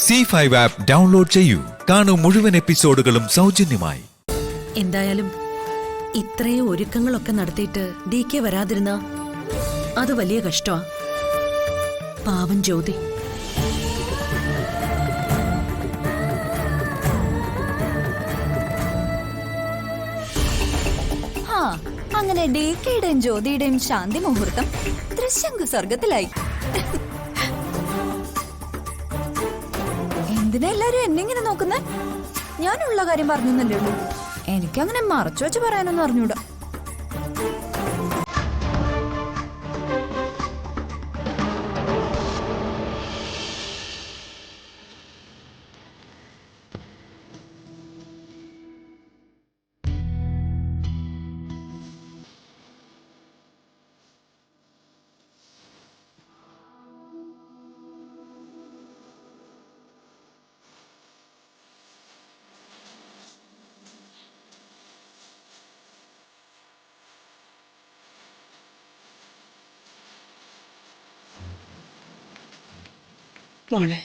C5 app download ചെയ്യൂ. കാണൂ മുഴുവൻ എപ്പിസോഡുകളും സൗജന്യമായി. എന്തായാലും ഇത്രയും ഒരുക്കങ്ങളൊക്കെ നടത്തിയിട്ട് DK വരാതിരുന്ന അത് വലിയ കഷ്ടമാ. പാവം ജ്യോതി. അങ്ങനെ DKയുടെയും ജ്യോതിയുടെയും ശാന്തി മുഹൂർത്തം തൃശങ്കു സ്വർഗത്തിലായി. എന്തിനാ എല്ലാരും എന്നെങ്ങനെ നോക്കുന്നേ? ഞാനുള്ള കാര്യം പറഞ്ഞല്ലേ ഉള്ളൂ. എനിക്കങ്ങനെ മറച്ചു വെച്ച് പറയാനൊന്നും അറിഞ്ഞൂടാ. മോളെ,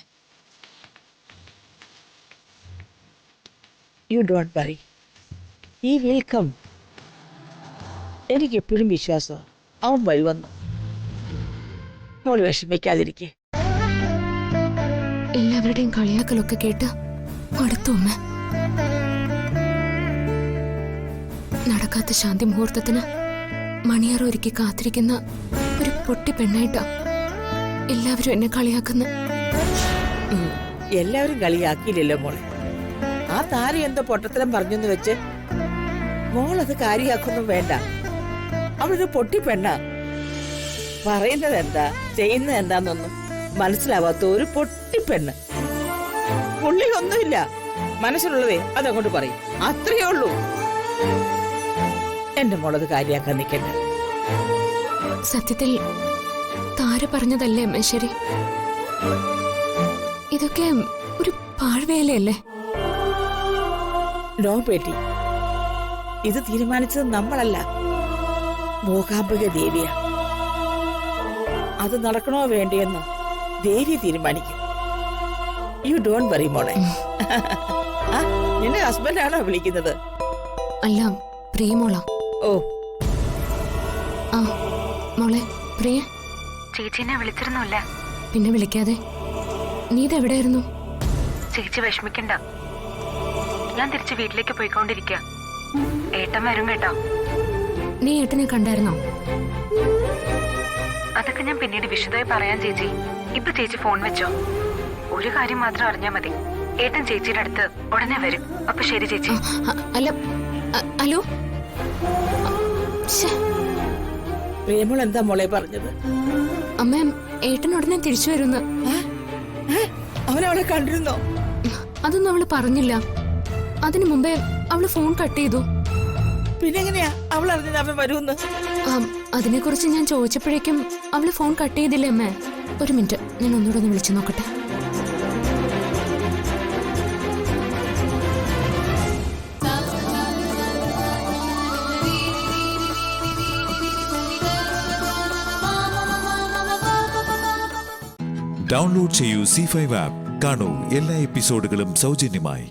യു ഡോണ്ട് വറി, ഈ വിൽ കം. എനിക്ക് എപ്പോഴും വിശ്വാസം അവൻ വരുമെന്ന്. മോള് വിഷമിക്കാതിരിക്കെ. എല്ലാവരുടെയും കളിയാക്കലൊക്കെ കേട്ട് അടുത്തു അമ്മ. നടക്കാത്ത ശാന്തി മുഹൂർത്തത്തിന് മണിയാറ് ഒരുക്കി കാത്തിരിക്കുന്ന ഒരു പൊട്ടി പെണ്ണായിട്ടാ എല്ലാവരും എന്നെ കളിയാക്കുന്ന. എല്ലാവരും കളിയാക്കിയില്ലല്ലോ മോളെ. ആ താരം എന്തോ പൊട്ടത്തരം പറഞ്ഞെന്ന് വെച്ച് മോളത് കാര്യാക്കൊന്നും വേണ്ട. അവളൊരു പൊട്ടി പെണ്ണാ. പറയുന്നത് എന്താ ചെയ്യുന്നത് എന്താന്നൊന്നും മനസ്സിലാവാത്ത ഒരു പൊട്ടി പെണ്ണ്. പുള്ളി ഒന്നുമില്ല, മനസ്സിലുള്ളതേ അതങ്ങോട്ട് പറയും, അത്രയേ ഉള്ളൂ. എന്റെ മോളത് കാര്യാക്കാൻ നിൽക്കണ്ട. സത്യത്തിൽ താര പറഞ്ഞതല്ലേ അമ്മ ശരി? ഇതൊക്കെ ഒരു പാഴ്വേലയല്ലേ? നോ പേട്ടി, ഇത് തീരുമാനിച്ചത് നമ്മളല്ല, മൂകാംബിക ദേവിയാ. അത് നടക്കണോ വേണ്ടിയെന്ന് ദേവി തീരുമാനിക്കും. യു ഡോണ്ട് വറി മോളെ. നിന്റെ ഹസ്ബൻഡാണോ വിളിക്കുന്നത്? അല്ല, പ്രിയമോളാ. ഓ ആ മോളെ പ്രിയ ചേച്ചിനെ വിളിച്ചിരുന്നില്ല. പിന്നെ വിളിക്കാതെ നീ ഇതെവിടെയായിരുന്നു? ചേച്ചി വിഷമിക്കണ്ട, ഞാൻ തിരിച്ച് വീട്ടിലേക്ക് പോയിക്കൊണ്ടിരിക്കുക. ഏട്ടൻ വരും കേട്ടോ. നീ ഏട്ടനെ കണ്ടായിരുന്നോ? അതൊക്കെ ഞാൻ പിന്നീട് വിശദമായി പറയാൻ ചേച്ചി. ഇപ്പൊ ചേച്ചി ഫോൺ വെച്ചോ. ഒരു കാര്യം മാത്രം അറിഞ്ഞാ മതി, ഏട്ടൻ ചേച്ചിയുടെ അടുത്ത് ഉടനെ വരും. അപ്പൊ ശരി ചേച്ചി. അല്ല, ഹലോ. പ്രേമോൾ എന്താ മോളെ പറഞ്ഞത്? അമ്മ, ഏട്ടൻ ഉടനെ തിരിച്ചു വരുന്ന. അവനവളെ കണ്ടിരുന്നോ? അതൊന്നും അവള് പറഞ്ഞില്ല. അതിനു മുമ്പേ അവള് ഫോൺ കട്ട് ചെയ്തു. പിന്നെങ്ങനെയാ അവൾ അറിഞ്ഞത് അവൻ വരുമെന്ന്? അതിനെ കുറിച്ച് ഞാൻ ചോദിച്ചപ്പോഴേക്കും അവള് ഫോൺ കട്ട് ചെയ്തില്ലേ അമ്മ. ഒരു മിനിറ്റ്, ഞാൻ ഒന്നുകൂടെ ഒന്ന് വിളിച്ചു നോക്കട്ടെ. ഡൗൺലോഡ് ചെയ്യൂ C5 ആപ്പ്. കാണൂ എല്ലാ എപ്പിസോഡുകളും സൗജന്യമായി.